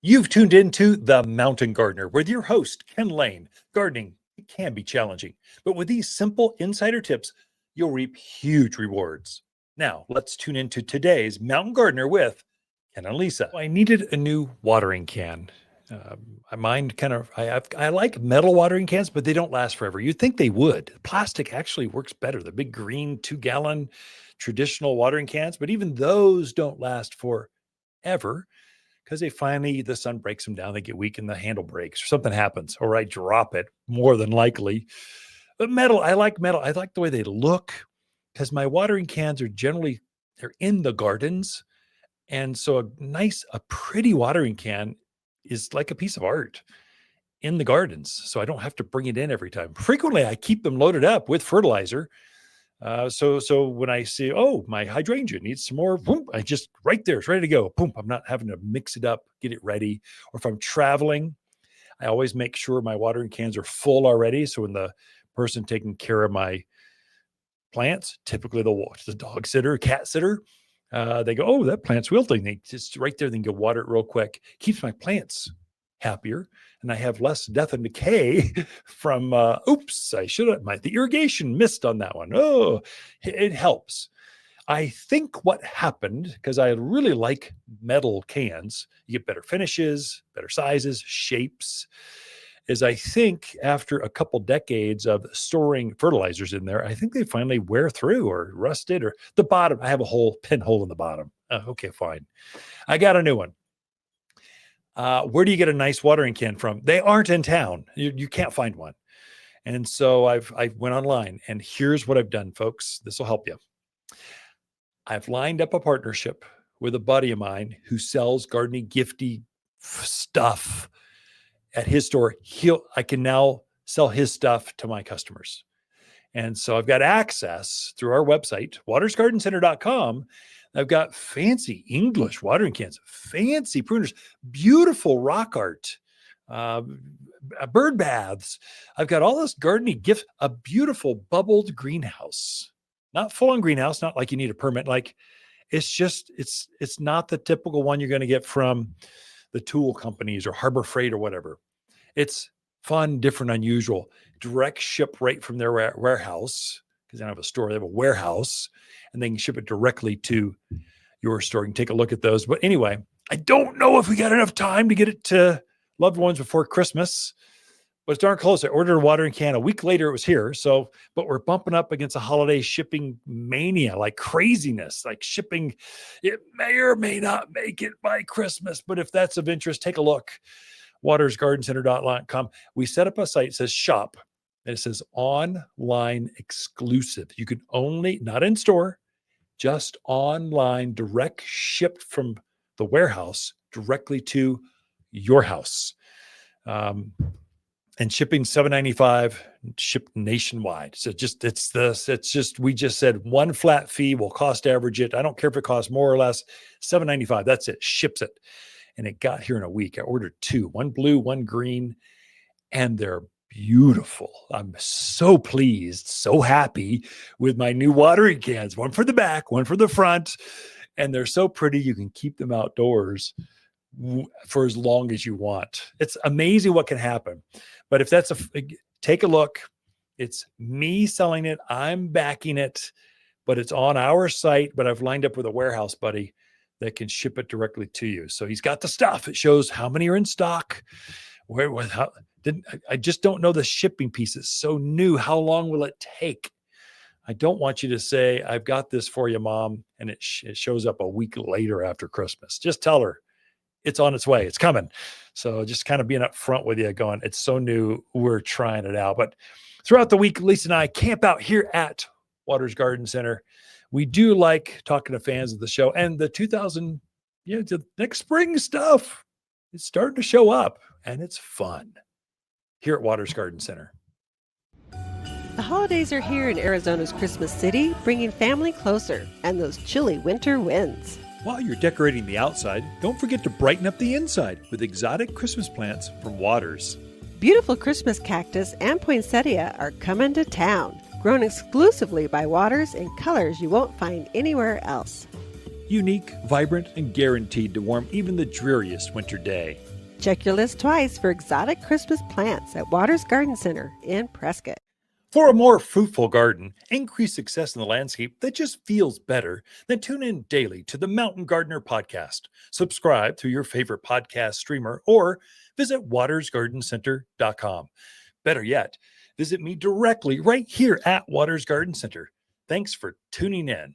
You've tuned into The Mountain Gardener with your host, Ken Lain. Gardening, it can be challenging, but with these simple insider tips, you'll reap huge rewards. Now, let's tune into today's Mountain Gardener with Ken and Lisa. I needed a new watering can. I like metal watering cans, but they don't last forever. You'd think they would. Plastic actually works better. The big green 2-gallon traditional watering cans, but even those don't last forever because the sun breaks them down, they get weak and the handle breaks or something happens, or I drop it more than likely. But I like metal. I like the way they look because my watering cans they're in the gardens. And so a pretty watering can is like a piece of art in the gardens. So I don't have to bring it in every time. Frequently, I keep them loaded up with fertilizer. So when I see, oh, my hydrangea needs some more, boom, I just right there, it's ready to go. Boom, I'm not having to mix it up, get it ready. Or if I'm traveling, I always make sure my watering cans are full already. So when the person taking care of my plants, typically the dog sitter, cat sitter, they go, oh, that plant's wilting. They just right there, they can go water it real quick. Keeps my plants happier, and I have less death and decay from the irrigation missed on that one. Oh, it helps. I think what happened, because I really like metal cans, you get better finishes, better sizes, shapes, is I think after a couple decades of storing fertilizers in there, I think they finally wear through or rusted, or the bottom. I have a pinhole in the bottom. Okay, fine. I got a new one. Where do you get a nice watering can from? They aren't in town. You can't find one. And so I went online, and here's what I've done, folks. This will help you. I've lined up a partnership with a buddy of mine who sells gardening gifty stuff at his store. I can now sell his stuff to my customers. And so I've got access through our website, watersgardencenter.com. I've got fancy English watering cans, fancy pruners, beautiful rock art, bird baths. I've got all this gardening gifts, a beautiful bubbled greenhouse, not full on greenhouse, not like you need a permit. Like it's not the typical one you're going to get from the tool companies or Harbor Freight or whatever. It's fun, different, unusual, direct ship right from their warehouse. Because they don't have a store, they have a warehouse, and they can ship it directly to your store. You can take a look at those. But anyway, I don't know if we got enough time to get it to loved ones before Christmas, but it's darn close. I ordered a watering can. A week later, it was here. But we're bumping up against a holiday shipping mania, like craziness, like shipping. It may or may not make it by Christmas, but if that's of interest, take a look. watersgardencenter.com. We set up a site that says shop. And it says online exclusive. You can only, not in store, just online, direct shipped from the warehouse directly to your house. And shipping $7.95, shipped nationwide. So we just said one flat fee will cost average it. I don't care if it costs more or less, $7.95. That's it, ships it. And it got here in a week. I ordered 2, one blue, one green, and they're beautiful. I'm so pleased, so happy with my new watering cans, one for the back, one for the front. And they're so pretty. You can keep them outdoors for as long as you want. It's amazing what can happen. But if take a look, it's me selling it. I'm backing it, but it's on our site. But I've lined up with a warehouse buddy that can ship it directly to you. So he's got the stuff. It shows how many are in stock, I just don't know the shipping piece. It's so new. How long will it take? I don't want you to say, I've got this for you, Mom, and it shows up a week later after Christmas. Just tell her it's on its way. It's coming. So just kind of being up front with you going, it's so new. We're trying it out. But throughout the week, Lisa and I camp out here at Waters Garden Center. We do like talking to fans of the show, and the next spring stuff is starting to show up, and it's fun here at Waters Garden Center. The holidays are here in Arizona's Christmas City, bringing family closer and those chilly winter winds. While you're decorating the outside, don't forget to brighten up the inside with exotic Christmas plants from Waters. Beautiful Christmas cactus and poinsettia are coming to town, grown exclusively by Waters in colors you won't find anywhere else. Unique, vibrant, and guaranteed to warm even the dreariest winter day. Check your list twice for exotic Christmas plants at Waters Garden Center in Prescott. For a more fruitful garden, increased success in the landscape that just feels better, then tune in daily to the Mountain Gardener podcast. Subscribe through your favorite podcast streamer or visit watersgardencenter.com. Better yet, visit me directly right here at Waters Garden Center. Thanks for tuning in.